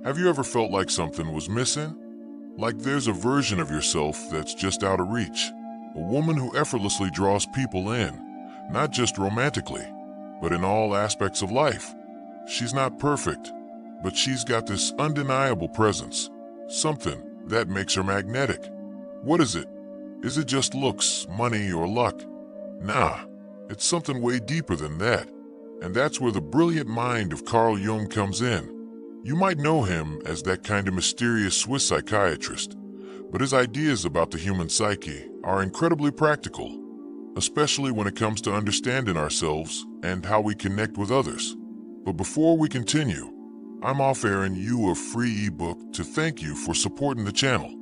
Have you ever felt like something was missing? Like there's a version of yourself that's just out of reach? A woman who effortlessly draws people in, not just romantically, but in all aspects of life. She's not perfect, but she's got this undeniable presence, something that makes her magnetic. What is it? Is it just looks, money, or luck? Nah, it's something way deeper than that. And that's where the brilliant mind of Carl Jung comes in. You might know him as that kind of mysterious Swiss psychiatrist, but his ideas about the human psyche are incredibly practical, especially when it comes to understanding ourselves and how we connect with others. But before we continue, I'm offering you a free ebook to thank you for supporting the channel.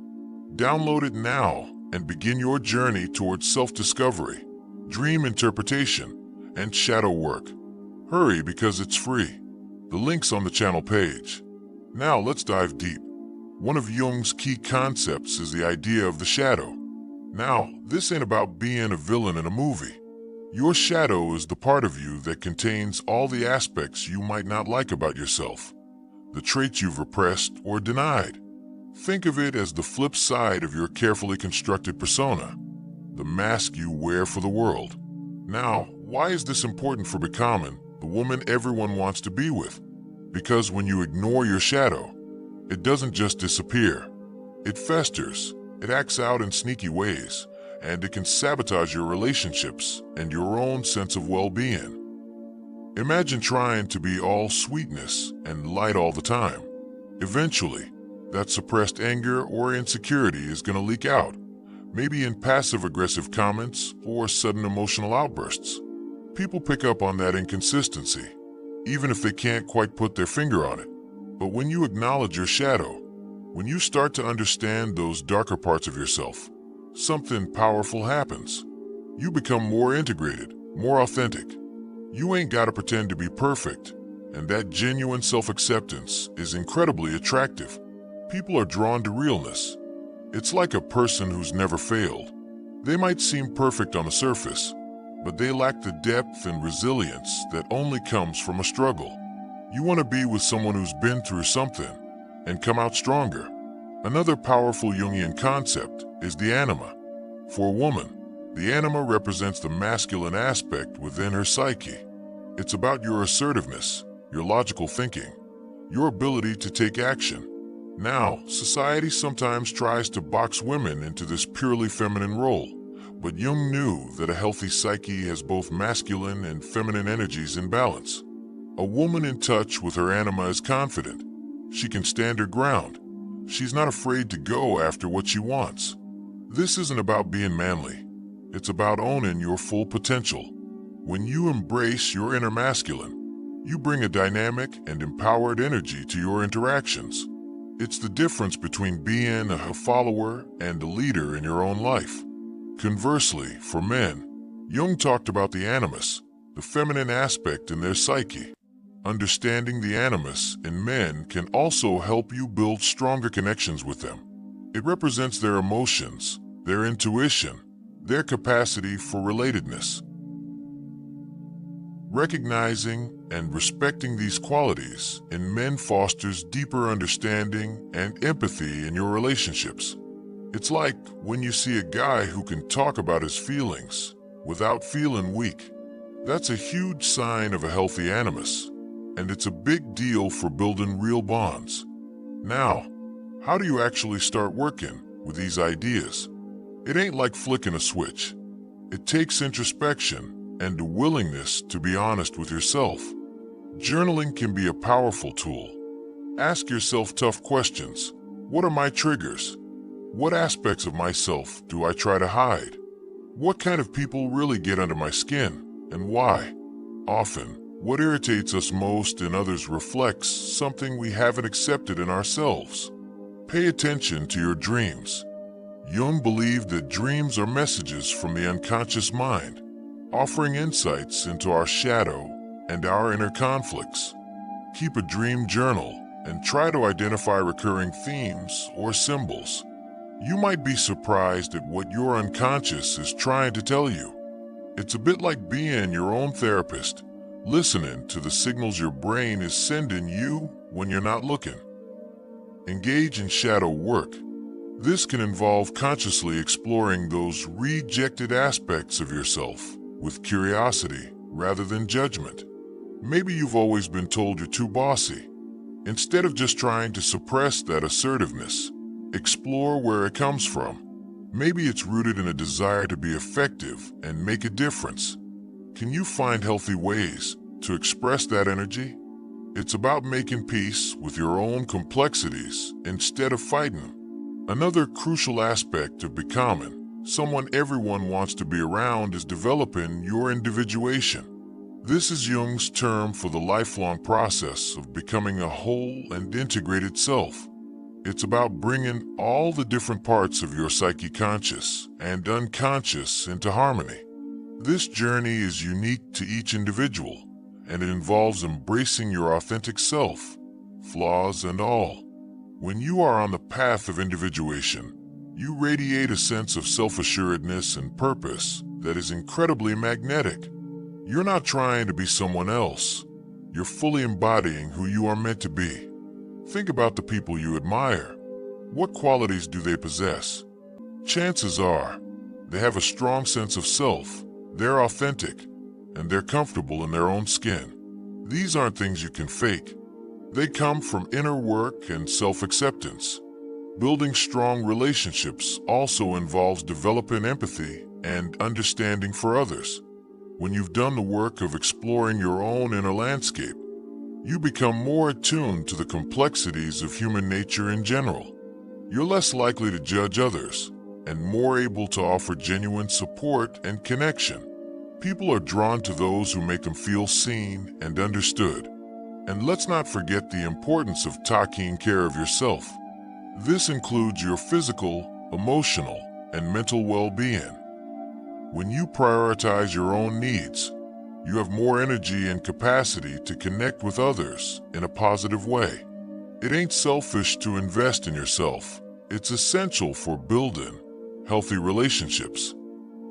Download it now and begin your journey towards self-discovery, dream interpretation, and shadow work. Hurry because it's free. The link's on the channel page. Now let's dive deep. One of Jung's key concepts is the idea of the shadow. Now, this ain't about being a villain in a movie. Your shadow is the part of you that contains all the aspects you might not like about yourself, the traits you've repressed or denied. Think of it as the flip side of your carefully constructed persona, the mask you wear for the world. Now, why is this important for becoming the woman everyone wants to be with? Because when you ignore your shadow, it doesn't just disappear. It festers, it acts out in sneaky ways, and it can sabotage your relationships and your own sense of well-being. Imagine trying to be all sweetness and light all the time. Eventually, that suppressed anger or insecurity is going to leak out, maybe in passive-aggressive comments or sudden emotional outbursts. People pick up on that inconsistency, even if they can't quite put their finger on it. But when you acknowledge your shadow, when you start to understand those darker parts of yourself, something powerful happens. You become more integrated, more authentic. You ain't gotta pretend to be perfect, and that genuine self-acceptance is incredibly attractive. People are drawn to realness. It's like a person who's never failed. They might seem perfect on the surface, but they lack the depth and resilience that only comes from a struggle. You want to be with someone who's been through something and come out stronger. Another powerful Jungian concept is the anima. For a woman, the anima represents the masculine aspect within her psyche. It's about your assertiveness, your logical thinking, your ability to take action. Now, society sometimes tries to box women into this purely feminine role, but Jung knew that a healthy psyche has both masculine and feminine energies in balance. A woman in touch with her anima is confident. She can stand her ground. She's not afraid to go after what she wants. This isn't about being manly. It's about owning your full potential. When you embrace your inner masculine, you bring a dynamic and empowered energy to your interactions. It's the difference between being a follower and a leader in your own life. Conversely, for men, Jung talked about the animus, the feminine aspect in their psyche. Understanding the animus in men can also help you build stronger connections with them. It represents their emotions, their intuition, their capacity for relatedness. Recognizing and respecting these qualities in men fosters deeper understanding and empathy in your relationships. It's like when you see a guy who can talk about his feelings without feeling weak. That's a huge sign of a healthy animus, and it's a big deal for building real bonds. Now, how do you actually start working with these ideas? It ain't like flicking a switch. It takes introspection and a willingness to be honest with yourself. Journaling can be a powerful tool. Ask yourself tough questions. What are my triggers? What aspects of myself do I try to hide? What kind of people really get under my skin, and why? Often, what irritates us most in others reflects something we haven't accepted in ourselves. Pay attention to your dreams. Jung believed that dreams are messages from the unconscious mind, offering insights into our shadow and our inner conflicts. Keep a dream journal and try to identify recurring themes or symbols. You might be surprised at what your unconscious is trying to tell you. It's a bit like being your own therapist, listening to the signals your brain is sending you when you're not looking. Engage in shadow work. This can involve consciously exploring those rejected aspects of yourself with curiosity rather than judgment. Maybe you've always been told you're too bossy. Instead of just trying to suppress that assertiveness, explore where it comes from. Maybe it's rooted in a desire to be effective and make a difference. Can you find healthy ways to express that energy? It's about making peace with your own complexities instead of fighting them. Another crucial aspect of becoming someone everyone wants to be around is developing your individuation. This is Jung's term for the lifelong process of becoming a whole and integrated self. It's about bringing all the different parts of your psyche, conscious and unconscious, into harmony. This journey is unique to each individual, and it involves embracing your authentic self, flaws and all. When you are on the path of individuation, you radiate a sense of self-assuredness and purpose that is incredibly magnetic. You're not trying to be someone else. You're fully embodying who you are meant to be. Think about the people you admire. What qualities do they possess? Chances are, they have a strong sense of self, they're authentic, and they're comfortable in their own skin. These aren't things you can fake. They come from inner work and self-acceptance. Building strong relationships also involves developing empathy and understanding for others. When you've done the work of exploring your own inner landscape, you become more attuned to the complexities of human nature in general. You're less likely to judge others and more able to offer genuine support and connection. People are drawn to those who make them feel seen and understood. And let's not forget the importance of taking care of yourself. This includes your physical, emotional, and mental well-being. When you prioritize your own needs, you have more energy and capacity to connect with others in a positive way. It ain't selfish to invest in yourself. It's essential for building healthy relationships.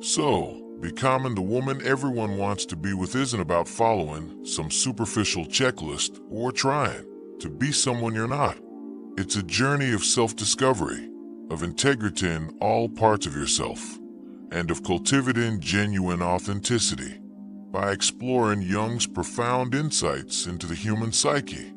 So, becoming the woman everyone wants to be with isn't about following some superficial checklist or trying to be someone you're not. It's a journey of self-discovery, of integrity in all parts of yourself, and of cultivating genuine authenticity by exploring Jung's profound insights into the human psyche.